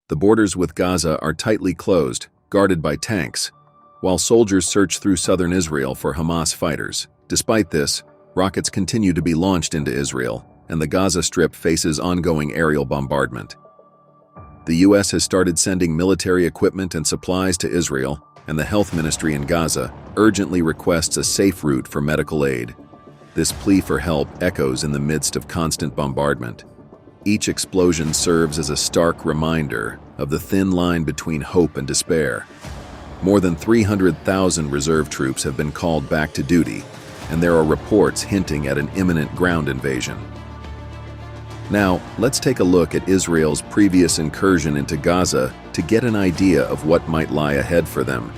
The borders with Gaza are tightly closed, guarded by tanks, while soldiers search through southern Israel for Hamas fighters. Despite this, rockets continue to be launched into Israel, and the Gaza Strip faces ongoing aerial bombardment. The U.S. has started sending military equipment and supplies to Israel, and the health ministry in Gaza urgently requests a safe route for medical aid. This plea for help echoes in the midst of constant bombardment. Each explosion serves as a stark reminder of the thin line between hope and despair. More than 300,000 reserve troops have been called back to duty, and there are reports hinting at an imminent ground invasion. Now, let's take a look at Israel's previous incursion into Gaza to get an idea of what might lie ahead for them.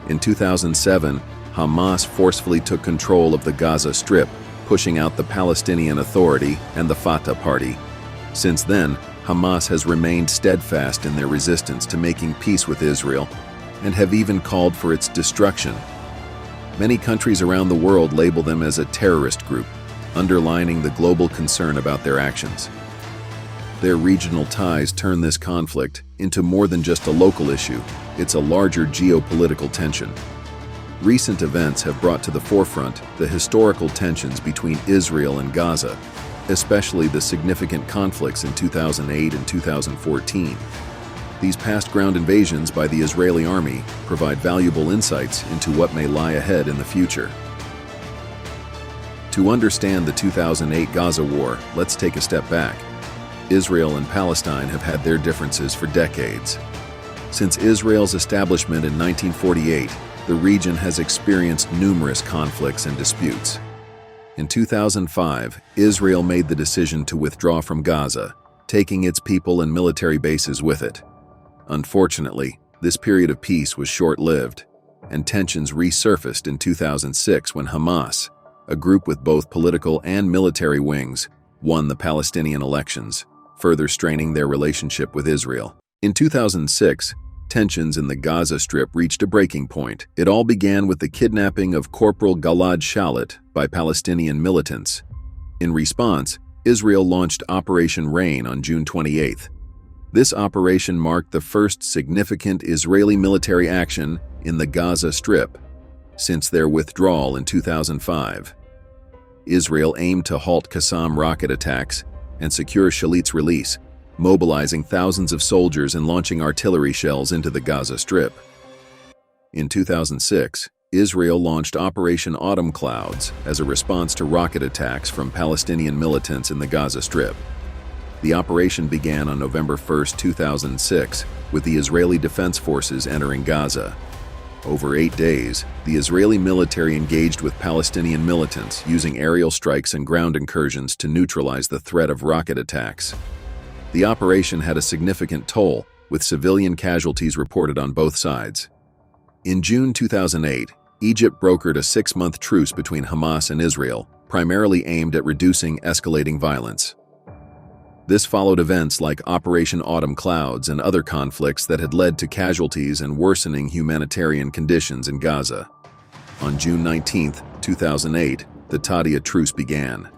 In 2007, Hamas forcefully took control of the Gaza Strip, pushing out the Palestinian Authority and the Fatah Party. Since then, Hamas has remained steadfast in their resistance to making peace with Israel and have even called for its destruction. Many countries around the world label them as a terrorist group, underlining the global concern about their actions. Their regional ties turn this conflict into more than just a local issue. It's a larger geopolitical tension. Recent events have brought to the forefront the historical tensions between Israel and Gaza, especially the significant conflicts in 2008 and 2014. These past ground invasions by the Israeli army provide valuable insights into what may lie ahead in the future. To understand the 2008 Gaza war, let's take a step back. Israel and Palestine have had their differences for decades. Since Israel's establishment in 1948, the region has experienced numerous conflicts and disputes. In 2005, Israel made the decision to withdraw from Gaza, taking its people and military bases with it. Unfortunately, this period of peace was short-lived, and tensions resurfaced in 2006 when Hamas, a group with both political and military wings, won the Palestinian elections, further straining their relationship with Israel. In 2006, tensions in the Gaza Strip reached a breaking point. It all began with the kidnapping of Corporal Gilad Shalit by Palestinian militants. In response, Israel launched Operation Rain on June 28th. This operation marked the first significant Israeli military action in the Gaza Strip since their withdrawal in 2005. Israel aimed to halt Qassam rocket attacks and secure Shalit's release, mobilizing thousands of soldiers and launching artillery shells into the Gaza Strip. In 2006, Israel launched Operation Autumn Clouds as a response to rocket attacks from Palestinian militants in the Gaza Strip. The operation began on November 1, 2006, with the Israeli Defense Forces entering Gaza. Over 8 days, the Israeli military engaged with Palestinian militants using aerial strikes and ground incursions to neutralize the threat of rocket attacks. The operation had a significant toll, with civilian casualties reported on both sides. In June 2008, Egypt brokered a 6-month truce between Hamas and Israel, primarily aimed at reducing escalating violence. This followed events like Operation Autumn Clouds and other conflicts that had led to casualties and worsening humanitarian conditions in Gaza. On June 19, 2008, the Tadia truce began.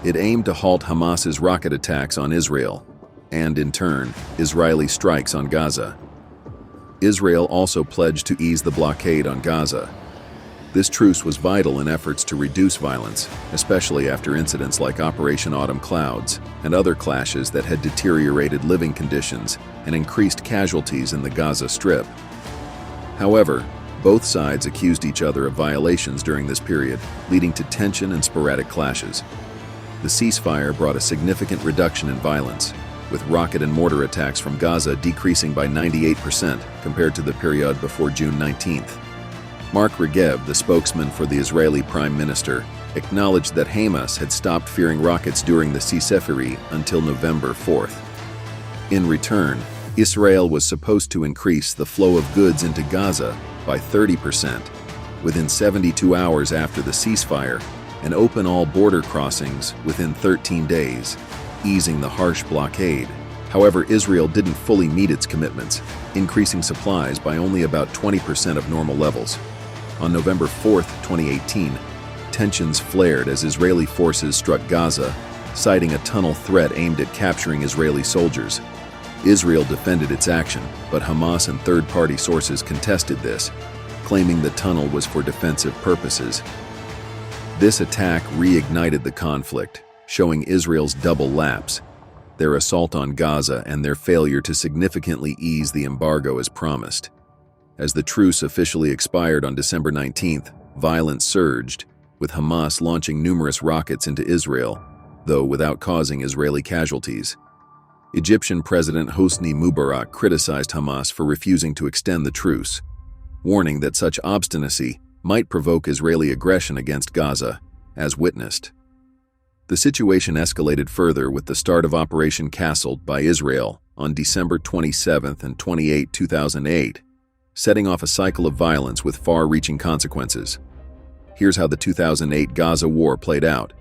It aimed to halt Hamas's rocket attacks on Israel, and in turn, Israeli strikes on Gaza. Israel also pledged to ease the blockade on Gaza. This truce was vital in efforts to reduce violence, especially after incidents like Operation Autumn Clouds and other clashes that had deteriorated living conditions and increased casualties in the Gaza Strip. However, both sides accused each other of violations during this period, leading to tension and sporadic clashes. The ceasefire brought a significant reduction in violence, with rocket and mortar attacks from Gaza decreasing by 98% compared to the period before June 19th. Mark Regev, the spokesman for the Israeli Prime Minister, acknowledged that Hamas had stopped fearing rockets during the ceasefire until November 4th. In return, Israel was supposed to increase the flow of goods into Gaza by 30% within 72 hours after the ceasefire and open all border crossings within 13 days, easing the harsh blockade. However, Israel didn't fully meet its commitments, increasing supplies by only about 20% of normal levels. On November 4, 2018, tensions flared as Israeli forces struck Gaza, citing a tunnel threat aimed at capturing Israeli soldiers. Israel defended its action, but Hamas and third-party sources contested this, claiming the tunnel was for defensive purposes. This attack reignited the conflict, showing Israel's double lapse, their assault on Gaza and their failure to significantly ease the embargo as promised. As the truce officially expired on December 19th, violence surged, with Hamas launching numerous rockets into Israel, though without causing Israeli casualties. Egyptian President Hosni Mubarak criticized Hamas for refusing to extend the truce, warning that such obstinacy might provoke Israeli aggression against Gaza, as witnessed. The situation escalated further with the start of Operation Castled by Israel on December 27 and 28, 2008, setting off a cycle of violence with far-reaching consequences. Here's how the 2008 Gaza War played out.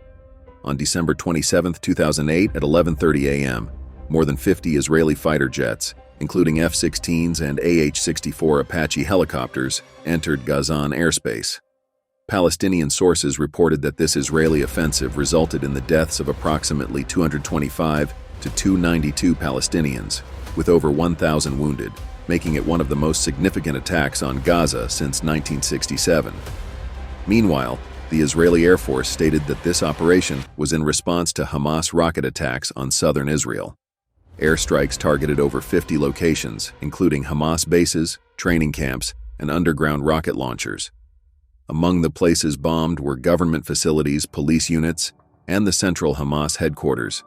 On December 27, 2008 at 11:30 a.m., more than 50 Israeli fighter jets, including F-16s and AH-64 Apache helicopters, entered Gazan airspace. Palestinian sources reported that this Israeli offensive resulted in the deaths of approximately 225 to 292 Palestinians, with over 1,000 wounded, making it one of the most significant attacks on Gaza since 1967. Meanwhile, the Israeli Air Force stated that this operation was in response to Hamas rocket attacks on southern Israel. Airstrikes targeted over 50 locations, including Hamas bases, training camps, and underground rocket launchers. Among the places bombed were government facilities, police units, and the central Hamas headquarters.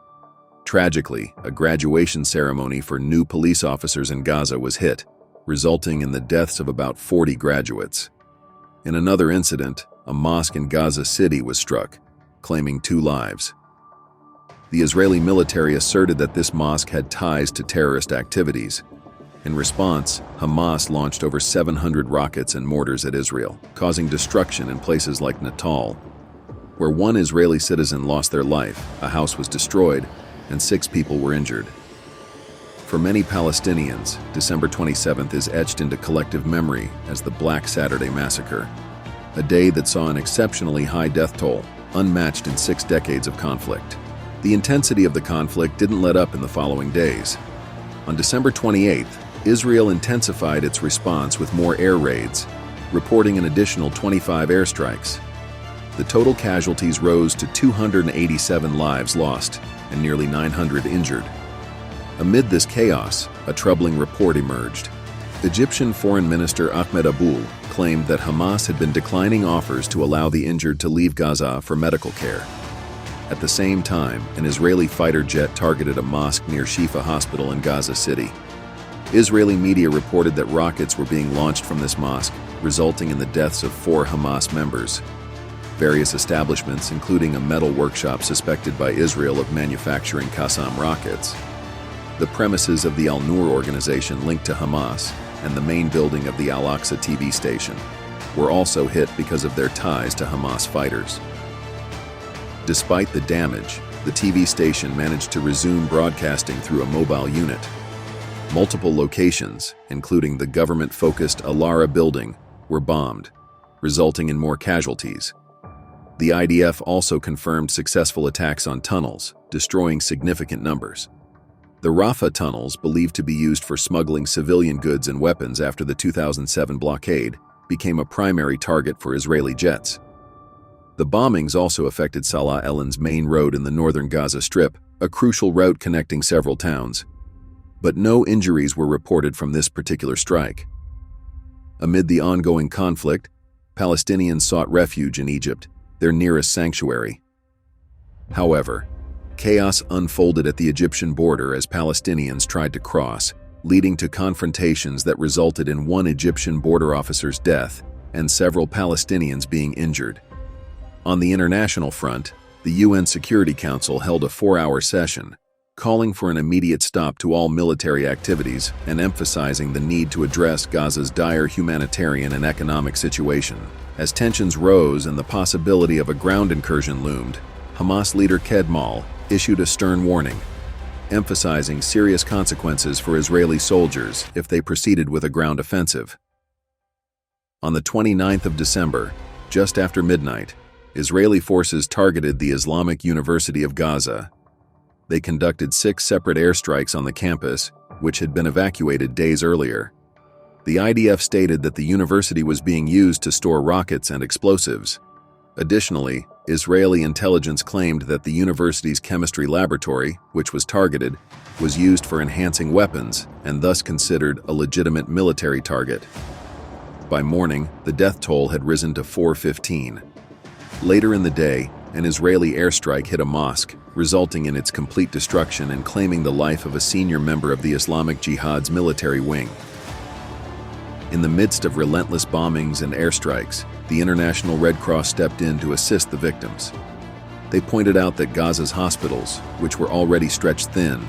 Tragically, a graduation ceremony for new police officers in Gaza was hit, resulting in the deaths of about 40 graduates. In another incident, a mosque in Gaza City was struck, claiming 2 lives. The Israeli military asserted that this mosque had ties to terrorist activities. In response, Hamas launched over 700 rockets and mortars at Israel, causing destruction in places like Natal. Where 1 Israeli citizen lost their life, a house was destroyed, and 6 people were injured. For many Palestinians, December 27th is etched into collective memory as the Black Saturday Massacre, a day that saw an exceptionally high death toll, unmatched in 6 decades of conflict. The intensity of the conflict didn't let up in the following days. On December 28th, Israel intensified its response with more air raids, reporting an additional 25 airstrikes. The total casualties rose to 287 lives lost and nearly 900 injured. Amid this chaos, a troubling report emerged. Egyptian Foreign Minister Ahmed Aboul claimed that Hamas had been declining offers to allow the injured to leave Gaza for medical care. At the same time, an Israeli fighter jet targeted a mosque near Shifa Hospital in Gaza City. Israeli media reported that rockets were being launched from this mosque, resulting in the deaths of 4 Hamas members. Various establishments, including a metal workshop suspected by Israel of manufacturing Qassam rockets, the premises of the Al-Noor organization linked to Hamas, and the main building of the Al-Aqsa TV station, were also hit because of their ties to Hamas fighters. Despite the damage, the TV station managed to resume broadcasting through a mobile unit. Multiple locations, including the government-focused Alara building, were bombed, resulting in more casualties. The IDF also confirmed successful attacks on tunnels, destroying significant numbers. The Rafah tunnels, believed to be used for smuggling civilian goods and weapons after the 2007 blockade, became a primary target for Israeli jets. The bombings also affected Salah Elin's main road in the northern Gaza Strip, a crucial route connecting several towns. But no injuries were reported from this particular strike. Amid the ongoing conflict, Palestinians sought refuge in Egypt, their nearest sanctuary. However, chaos unfolded at the Egyptian border as Palestinians tried to cross, leading to confrontations that resulted in 1 Egyptian border officer's death and several Palestinians being injured. On the international front, the UN Security Council held a 4-hour session, calling for an immediate stop to all military activities and emphasizing the need to address Gaza's dire humanitarian and economic situation. As tensions rose and the possibility of a ground incursion loomed, Hamas leader Kedmal issued a stern warning, emphasizing serious consequences for Israeli soldiers if they proceeded with a ground offensive. On the 29th of December, just after midnight, Israeli forces targeted the Islamic University of Gaza. They conducted 6 separate airstrikes on the campus, which had been evacuated days earlier. The IDF stated that the university was being used to store rockets and explosives. Additionally, Israeli intelligence claimed that the university's chemistry laboratory, which was targeted, was used for enhancing weapons and thus considered a legitimate military target. By morning, the death toll had risen to 415. Later in the day, an Israeli airstrike hit a mosque, resulting in its complete destruction and claiming the life of a senior member of the Islamic Jihad's military wing. In the midst of relentless bombings and airstrikes, the International Red Cross stepped in to assist the victims. They pointed out that Gaza's hospitals, which were already stretched thin,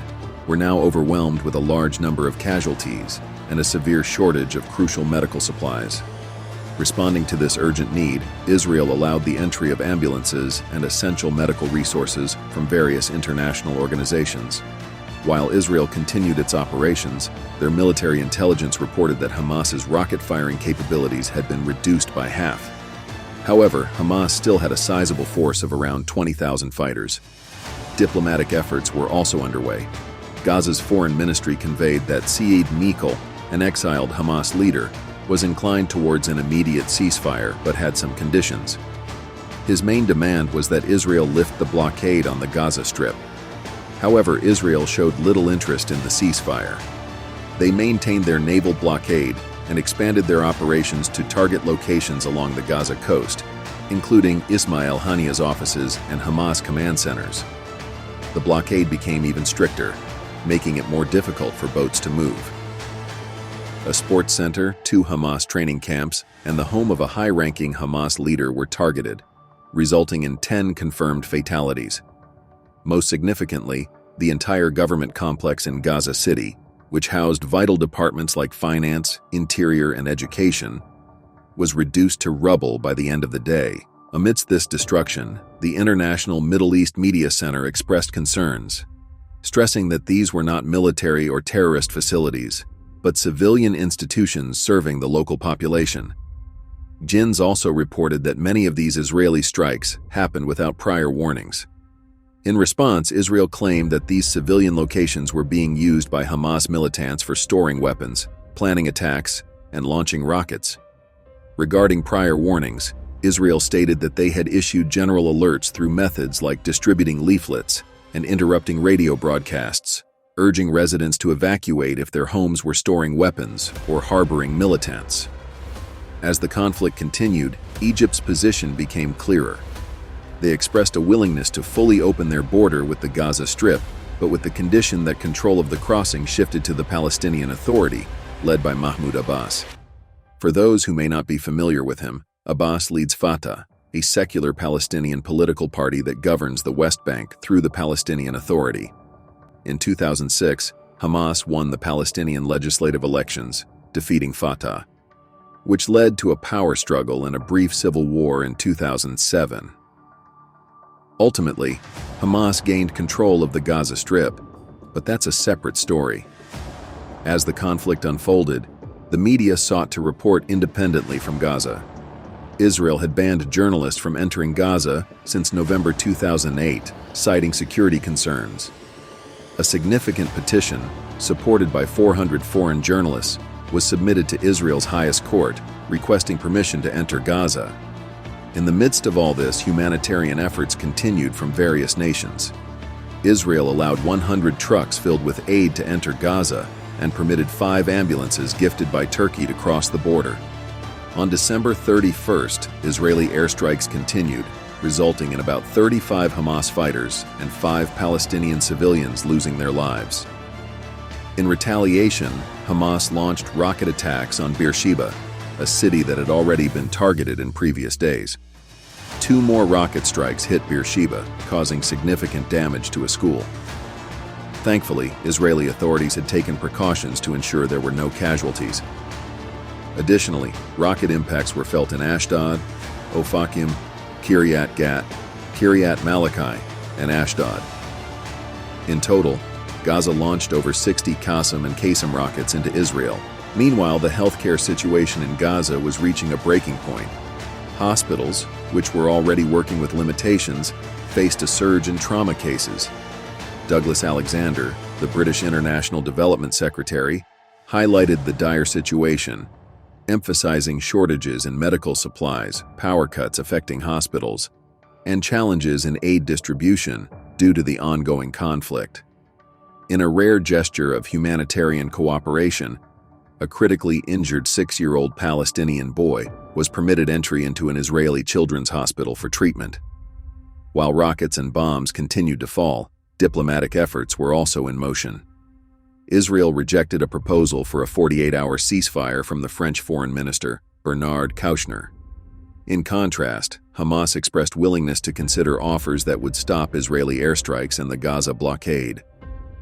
were now overwhelmed with a large number of casualties and a severe shortage of crucial medical supplies. Responding to this urgent need, Israel allowed the entry of ambulances and essential medical resources from various international organizations. While Israel continued its operations, their military intelligence reported that Hamas's rocket-firing capabilities had been reduced by half. However, Hamas still had a sizable force of around 20,000 fighters. Diplomatic efforts were also underway. Gaza's foreign ministry conveyed that Saeed Mikal, an exiled Hamas leader, was inclined towards an immediate ceasefire but had some conditions. His main demand was that Israel lift the blockade on the Gaza Strip. However, Israel showed little interest in the ceasefire. They maintained their naval blockade and expanded their operations to target locations along the Gaza coast, including Ismail Haniyeh's offices and Hamas command centers. The blockade became even stricter, making it more difficult for boats to move. A sports center, 2 Hamas training camps, and the home of a high-ranking Hamas leader were targeted, resulting in 10 confirmed fatalities. Most significantly, the entire government complex in Gaza City, which housed vital departments like finance, interior, and education, was reduced to rubble by the end of the day. Amidst this destruction, the International Middle East Media Center expressed concerns, stressing that these were not military or terrorist facilities, but civilian institutions serving the local population. JINS also reported that many of these Israeli strikes happened without prior warnings. In response, Israel claimed that these civilian locations were being used by Hamas militants for storing weapons, planning attacks, and launching rockets. Regarding prior warnings, Israel stated that they had issued general alerts through methods like distributing leaflets and interrupting radio broadcasts, urging residents to evacuate if their homes were storing weapons or harboring militants. As the conflict continued, Egypt's position became clearer. They expressed a willingness to fully open their border with the Gaza Strip, but with the condition that control of the crossing shifted to the Palestinian Authority, led by Mahmoud Abbas. For those who may not be familiar with him, Abbas leads Fatah, a secular Palestinian political party that governs the West Bank through the Palestinian Authority. In 2006, Hamas won the Palestinian legislative elections, defeating Fatah, which led to a power struggle and a brief civil war in 2007. Ultimately, Hamas gained control of the Gaza Strip, but that's a separate story. As the conflict unfolded, the media sought to report independently from Gaza. Israel had banned journalists from entering Gaza since November 2008, citing security concerns. A significant petition, supported by 400 foreign journalists, was submitted to Israel's highest court, requesting permission to enter Gaza. In the midst of all this, humanitarian efforts continued from various nations. Israel allowed 100 trucks filled with aid to enter Gaza and permitted 5 ambulances gifted by Turkey to cross the border. On December 31st, Israeli airstrikes continued, resulting in about 35 Hamas fighters and 5 Palestinian civilians losing their lives. In retaliation, Hamas launched rocket attacks on Beersheba, a city that had already been targeted in previous days. 2 more rocket strikes hit Beersheba, causing significant damage to a school. Thankfully, Israeli authorities had taken precautions to ensure there were no casualties. Additionally, rocket impacts were felt in Ashdod, Ofakim, Kiryat Gat, Kiryat Malachi, and Ashdod. In total, Gaza launched over 60 Qassam and Qassam rockets into Israel. Meanwhile, the healthcare situation in Gaza was reaching a breaking point. Hospitals, which were already working with limitations, faced a surge in trauma cases. Douglas Alexander, the British International Development Secretary, highlighted the dire situation, emphasizing shortages in medical supplies, power cuts affecting hospitals, and challenges in aid distribution due to the ongoing conflict. In a rare gesture of humanitarian cooperation, a critically injured 6-year-old Palestinian boy was permitted entry into an Israeli children's hospital for treatment. While rockets and bombs continued to fall, diplomatic efforts were also in motion. Israel rejected a proposal for a 48-hour ceasefire from the French Foreign Minister, Bernard Kouchner. In contrast, Hamas expressed willingness to consider offers that would stop Israeli airstrikes and the Gaza blockade.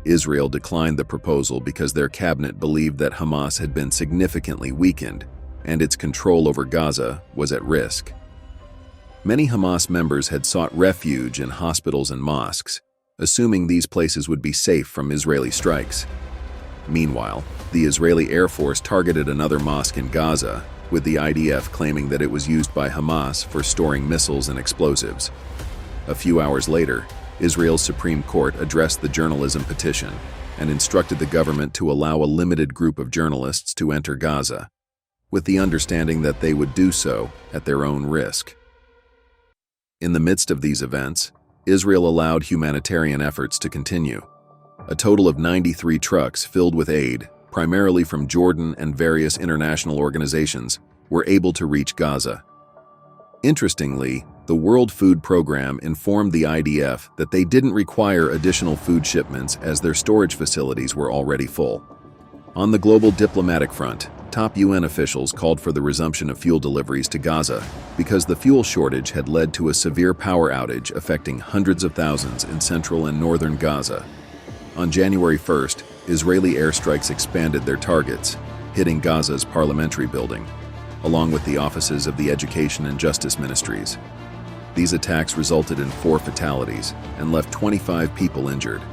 Israel declined the proposal because their cabinet believed that Hamas had been significantly weakened and its control over Gaza was at risk. Many Hamas members had sought refuge in hospitals and mosques, assuming these places would be safe from Israeli strikes. Meanwhile, the Israeli Air Force targeted another mosque in Gaza, with the IDF claiming that it was used by Hamas for storing missiles and explosives. A few hours later, Israel's Supreme Court addressed the journalism petition and instructed the government to allow a limited group of journalists to enter Gaza, with the understanding that they would do so at their own risk. In the midst of these events, Israel allowed humanitarian efforts to continue. A total of 93 trucks filled with aid, primarily from Jordan and various international organizations, were able to reach Gaza. Interestingly, the World Food Program informed the IDF that they didn't require additional food shipments as their storage facilities were already full. On the global diplomatic front, top UN officials called for the resumption of fuel deliveries to Gaza because the fuel shortage had led to a severe power outage affecting hundreds of thousands in central and northern Gaza. On January 1st, Israeli airstrikes expanded their targets, hitting Gaza's parliamentary building, along with the offices of the Education and Justice Ministries. These attacks resulted in 4 fatalities and left 25 people injured.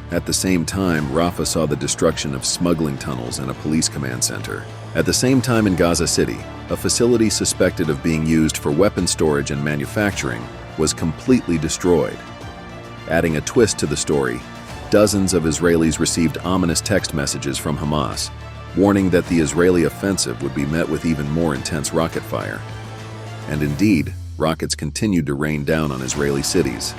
At the same time, Rafah saw the destruction of smuggling tunnels and a police command center. At the same time in Gaza City, a facility suspected of being used for weapon storage and manufacturing was completely destroyed. Adding a twist to the story, dozens of Israelis received ominous text messages from Hamas, warning that the Israeli offensive would be met with even more intense rocket fire. And indeed, rockets continued to rain down on Israeli cities.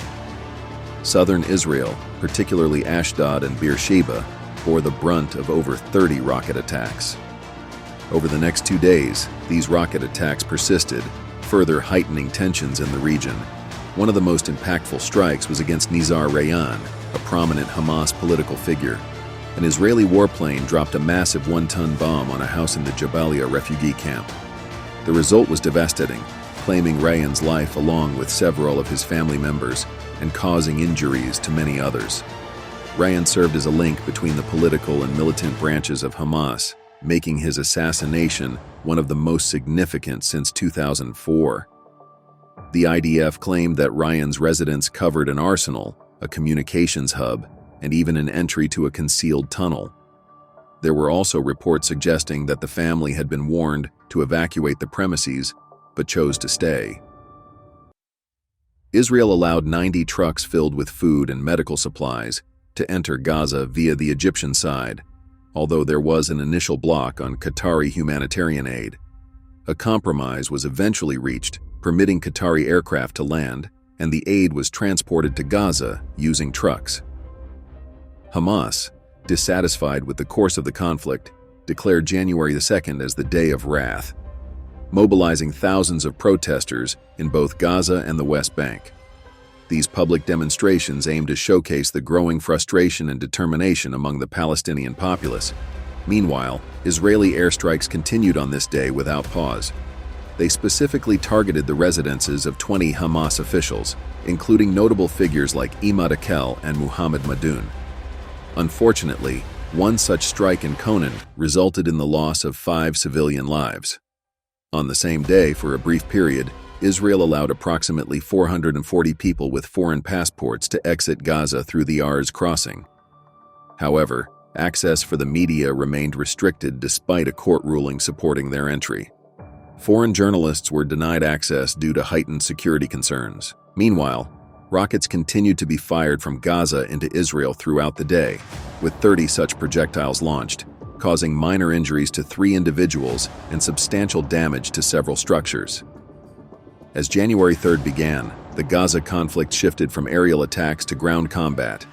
Southern Israel, particularly Ashdod and Beersheba, bore the brunt of over 30 rocket attacks. Over the next 2 days, these rocket attacks persisted, further heightening tensions in the region. One of the most impactful strikes was against Nizar Rayan, a prominent Hamas political figure. An Israeli warplane dropped a massive 1-ton bomb on a house in the Jabalia refugee camp. The result was devastating, claiming Rayan's life along with several of his family members and causing injuries to many others. Rayan served as a link between the political and militant branches of Hamas, making his assassination one of the most significant since 2004. The IDF claimed that Rayan's residence covered an arsenal, a communications hub, and even an entry to a concealed tunnel. There were also reports suggesting that the family had been warned to evacuate the premises, but chose to stay. Israel allowed 90 trucks filled with food and medical supplies to enter Gaza via the Egyptian side, although there was an initial block on Qatari humanitarian aid. A compromise was eventually reached, permitting Qatari aircraft to land, and the aid was transported to Gaza using trucks. Hamas, dissatisfied with the course of the conflict, declared January 2nd as the Day of Wrath, mobilizing thousands of protesters in both Gaza and the West Bank. These public demonstrations aimed to showcase the growing frustration and determination among the Palestinian populace. Meanwhile, Israeli airstrikes continued on this day without pause. They specifically targeted the residences of 20 Hamas officials, including notable figures like Imad Akel and Muhammad Madoun. Unfortunately, one such strike in Conan resulted in the loss of 5 civilian lives. On the same day, for a brief period, Israel allowed approximately 440 people with foreign passports to exit Gaza through the Arz crossing. However, access for the media remained restricted despite a court ruling supporting their entry. Foreign journalists were denied access due to heightened security concerns. Meanwhile, Rockets continued to be fired from Gaza into Israel throughout the day, with 30 such projectiles launched, causing minor injuries to 3 individuals and substantial damage to several structures. As January 3rd began, the Gaza conflict shifted from aerial attacks to ground combat.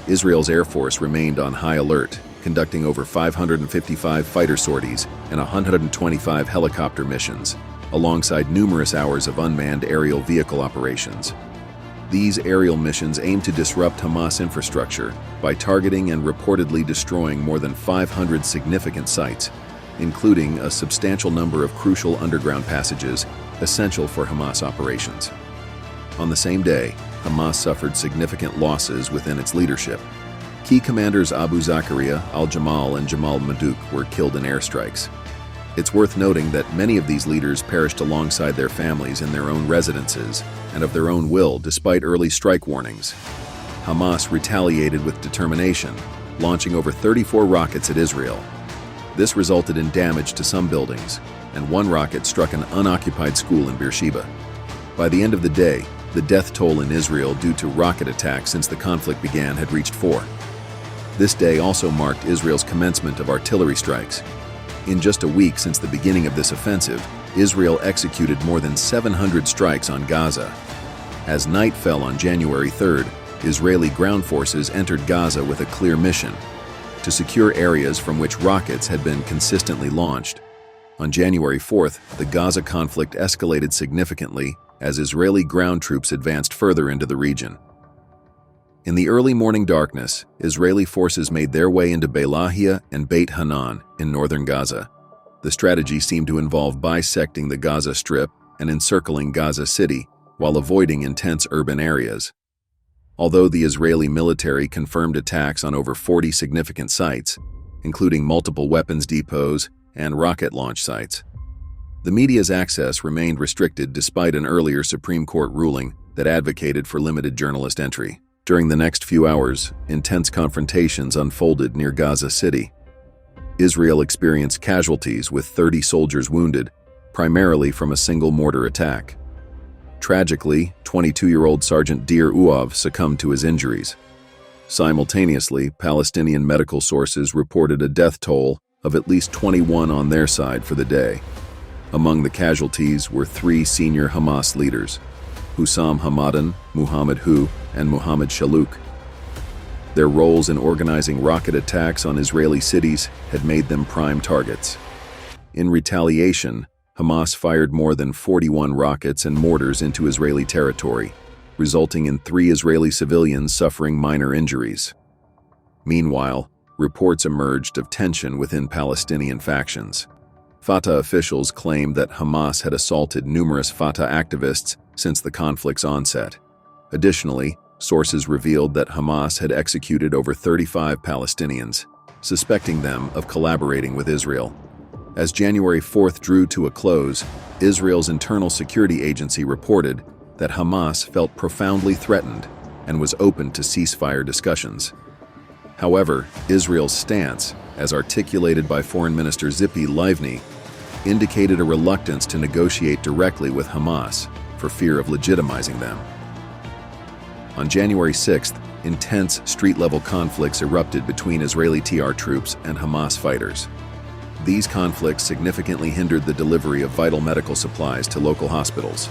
Israel's Air Force remained on high alert, conducting over 555 fighter sorties and 125 helicopter missions, alongside numerous hours of unmanned aerial vehicle operations. These aerial missions aim to disrupt Hamas infrastructure by targeting and reportedly destroying more than 500 significant sites, including a substantial number of crucial underground passages essential for Hamas operations. On the same day, Hamas suffered significant losses within its leadership. Key commanders Abu Zakaria, al-Jamal, and Jamal Madouk were killed in airstrikes. It's worth noting that many of these leaders perished alongside their families in their own residences and of their own will despite early strike warnings. Hamas retaliated with determination, launching over 34 rockets at Israel. This resulted in damage to some buildings, and one rocket struck an unoccupied school in Beersheba. By the end of the day, the death toll in Israel due to rocket attacks since the conflict began had reached 4. This day also marked Israel's commencement of artillery strikes. In just a week since the beginning of this offensive, Israel executed more than 700 strikes on Gaza. As night fell on January 3rd, Israeli ground forces entered Gaza with a clear mission: to secure areas from which rockets had been consistently launched. On January 4th, the Gaza conflict escalated significantly as Israeli ground troops advanced further into the region. In the early morning darkness, Israeli forces made their way into Belahia and Beit Hanan in northern Gaza. The strategy seemed to involve bisecting the Gaza Strip and encircling Gaza City while avoiding intense urban areas. Although the Israeli military confirmed attacks on over 40 significant sites, including multiple weapons depots and rocket launch sites, the media's access remained restricted despite an earlier Supreme Court ruling that advocated for limited journalist entry. During the next few hours, intense confrontations unfolded near Gaza City. Israel experienced casualties with 30 soldiers wounded, primarily from a single mortar attack. Tragically, 22-year-old Sergeant Deir Uav succumbed to his injuries. Simultaneously, Palestinian medical sources reported a death toll of at least 21 on their side for the day. Among the casualties were 3 senior Hamas leaders: Hussam Hamadan, Muhammad Hu, and Muhammad Shalouk. Their roles in organizing rocket attacks on Israeli cities had made them prime targets. In retaliation, Hamas fired more than 41 rockets and mortars into Israeli territory, resulting in 3 Israeli civilians suffering minor injuries. Meanwhile, reports emerged of tension within Palestinian factions. Fatah officials claimed that Hamas had assaulted numerous Fatah activists since the conflict's onset. Additionally, sources revealed that Hamas had executed over 35 Palestinians, suspecting them of collaborating with Israel. As January 4th drew to a close, Israel's internal security agency reported that Hamas felt profoundly threatened and was open to ceasefire discussions. However, Israel's stance, as articulated by Foreign Minister Tzipi Livni, indicated a reluctance to negotiate directly with Hamas for fear of legitimizing them. On January 6th, intense street-level conflicts erupted between Israeli TR troops and Hamas fighters. These conflicts significantly hindered the delivery of vital medical supplies to local hospitals.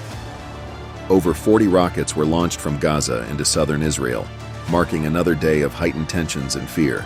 Over 40 rockets were launched from Gaza into southern Israel, marking another day of heightened tensions and fear.